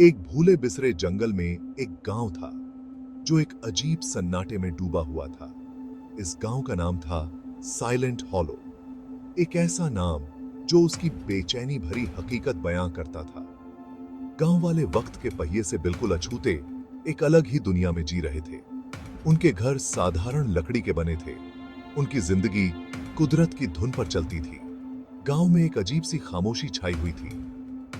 एक भूले बिसरे जंगल में एक गांव था जो एक अजीब सन्नाटे में डूबा हुआ था। इस गांव का नाम था साइलेंट हॉलो। एक ऐसा नाम जो उसकी बेचैनी भरी हकीकत बयां करता था। गांव वाले वक्त के पहिए से बिल्कुल अछूते एक अलग ही दुनिया में जी रहे थे। उनके घर साधारण लकड़ी के बने थे। उनकी जिंदगी कुदरत की धुन पर चलती थी। गांव में एक अजीब सी खामोशी छाई हुई थी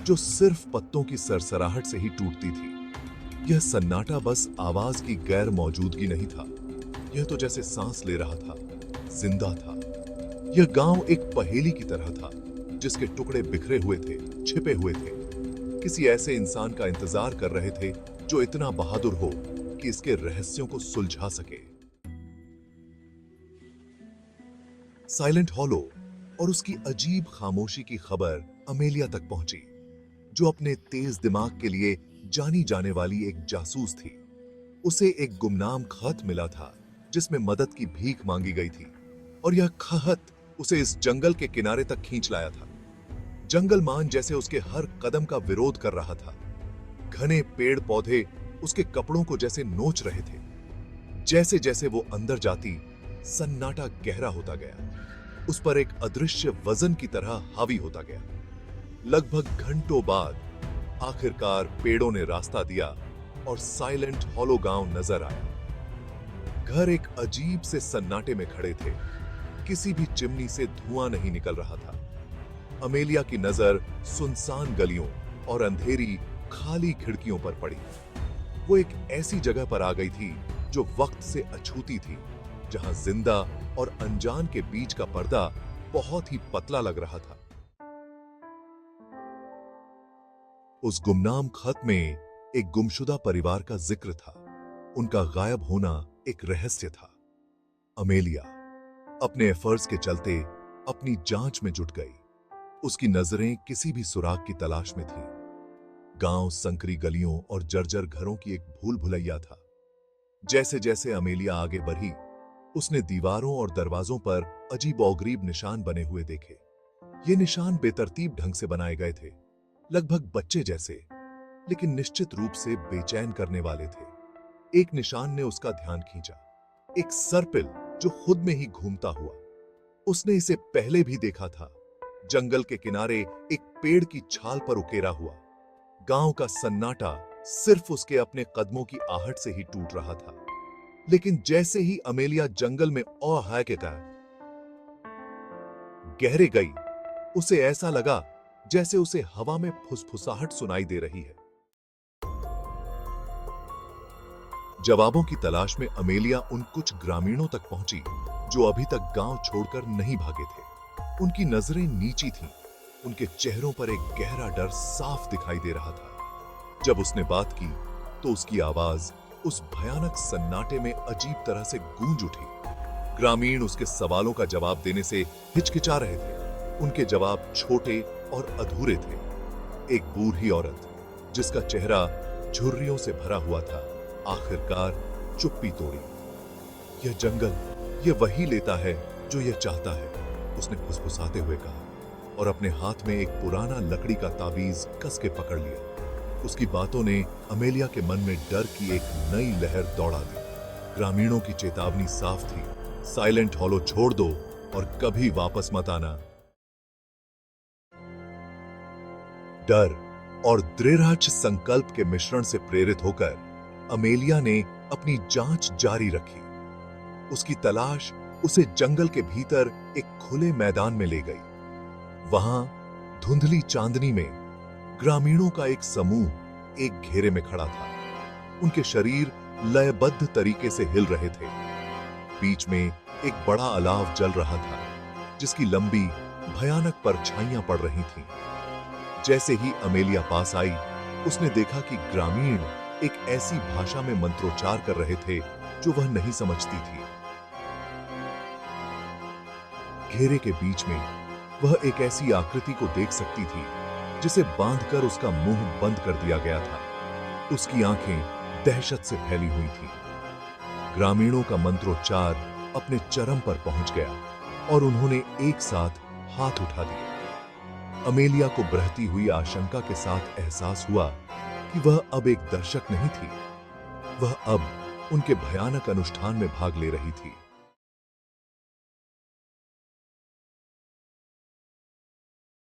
जो सिर्फ पत्तों की सरसराहट से ही टूटती थी। यह सन्नाटा बस आवाज की गैर मौजूदगी नहीं था, यह तो जैसे सांस ले रहा था, जिंदा था। यह गांव एक पहेली की तरह था जिसके टुकड़े बिखरे हुए थे, छिपे हुए थे। किसी ऐसे इंसान का इंतजार कर रहे थे जो इतना बहादुर हो कि इसके रहस्यों को सुलझा सके। साइलेंट हॉलो और उसकी अजीब खामोशी की खबर अमेलिया तक पहुंची, जो अपने तेज दिमाग के लिए जानी जाने वाली एक जासूस थी। उसे एक गुमनाम खत मिला था जिसमें मदद की भीख मांगी गई थी, और यह खत उसे इस जंगल के किनारे तक खींच लाया था। जंगल मान जैसे उसके हर कदम का विरोध कर रहा था। घने पेड़ पौधे उसके कपड़ों को जैसे नोच रहे थे। जैसे जैसे वो अंदर जाती, सन्नाटा गहरा होता गया, उस पर एक अदृश्य वजन की तरह हावी होता गया। लगभग घंटों बाद आखिरकार पेड़ों ने रास्ता दिया और साइलेंट हॉलो गांव नजर आया। घर एक अजीब से सन्नाटे में खड़े थे। किसी भी चिमनी से धुआं नहीं निकल रहा था। अमेलिया की नजर सुनसान गलियों और अंधेरी खाली खिड़कियों पर पड़ी। वो एक ऐसी जगह पर आ गई थी जो वक्त से अछूती थी, जहां जिंदा और अनजान के बीच का पर्दा बहुत ही पतला लग रहा था। उस गुमनाम खत में एक गुमशुदा परिवार का जिक्र था। उनका गायब होना एक रहस्य था। अमेलिया अपने एफर्ट्स के चलते अपनी जांच में जुट गई। उसकी नजरें किसी भी सुराग की तलाश में थीं। गांव संकरी गलियों और जर्जर घरों की एक भूल भुलैया था। जैसे जैसे अमेलिया आगे बढ़ी, उसने दीवारों और दरवाजों पर अजीबोगरीब निशान बने हुए देखे। ये निशान बेतरतीब ढंग से बनाए गए थे, लगभग बच्चे जैसे, लेकिन निश्चित रूप से बेचैन करने वाले थे। एक निशान ने उसका ध्यान खींचा, एक सर्पिल जो खुद में ही घूमता हुआ। उसने इसे पहले भी देखा था, जंगल के किनारे एक पेड़ की छाल पर उकेरा हुआ। गांव का सन्नाटा सिर्फ उसके अपने कदमों की आहट से ही टूट रहा था। लेकिन जैसे ही अमेलिया जंगल में गहरे गई, उसे ऐसा लगा जैसे उसे हवा में फुसफुसाहट सुनाई दे रही है। जवाबों की तलाश में अमेलिया उन कुछ ग्रामीणों तक पहुंची जो अभी तक गांव छोड़कर नहीं भागे थे। उनकी नजरें नीची थीं, उनके चेहरों पर एक गहरा डर साफ दिखाई दे रहा था। जब उसने बात की तो उसकी आवाज उस भयानक सन्नाटे में अजीब तरह से गूंज उठी। ग्रामीण उसके सवालों का जवाब देने से हिचकिचा रहे थे। उनके जवाब छोटे और अधूरे थे। एक बूढ़ी औरत जिसका चेहरा झुर्रियों से भरा हुआ था, आखिरकार चुप्पी तोड़ी। यह जंगल ये वही लेता है जो यह चाहता है, उसने फुसफुसाते हुए कहा, और अपने हाथ में एक पुराना लकड़ी का ताबीज कस के पकड़ लिया। उसकी बातों ने अमेलिया के मन में डर की एक नई लहर दौड़ा दी। ग्रामीणों की चेतावनी साफ थी, साइलेंट हॉलो छोड़ दो और कभी वापस मत आना। डर और दृढ़ संकल्प के मिश्रण से प्रेरित होकर अमेलिया ने अपनी जांच जारी रखी। उसकी तलाश उसे जंगल के भीतर एक खुले मैदान में ले गई। वहां धुंधली चांदनी में ग्रामीणों का एक समूह एक घेरे में खड़ा था। उनके शरीर लयबद्ध तरीके से हिल रहे थे। बीच में एक बड़ा अलाव जल रहा था जिसकी लंबी भयानक परछाइयां पड़ रही थीं। जैसे ही अमेलिया पास आई, उसने देखा कि ग्रामीण एक ऐसी भाषा में मंत्रोच्चार कर रहे थे जो वह नहीं समझती थी। घेरे के बीच में वह एक ऐसी आकृति को देख सकती थी जिसे बांधकर उसका मुंह बंद कर दिया गया था। उसकी आंखें दहशत से फैली हुई थीं। ग्रामीणों का मंत्रोच्चार अपने चरम पर पहुंच गया और उन्होंने एक साथ हाथ उठा दिए। अमेलिया को बहती हुई आशंका के साथ एहसास हुआ कि वह अब एक दर्शक नहीं थी, वह अब उनके भयानक अनुष्ठान में भाग ले रही थी।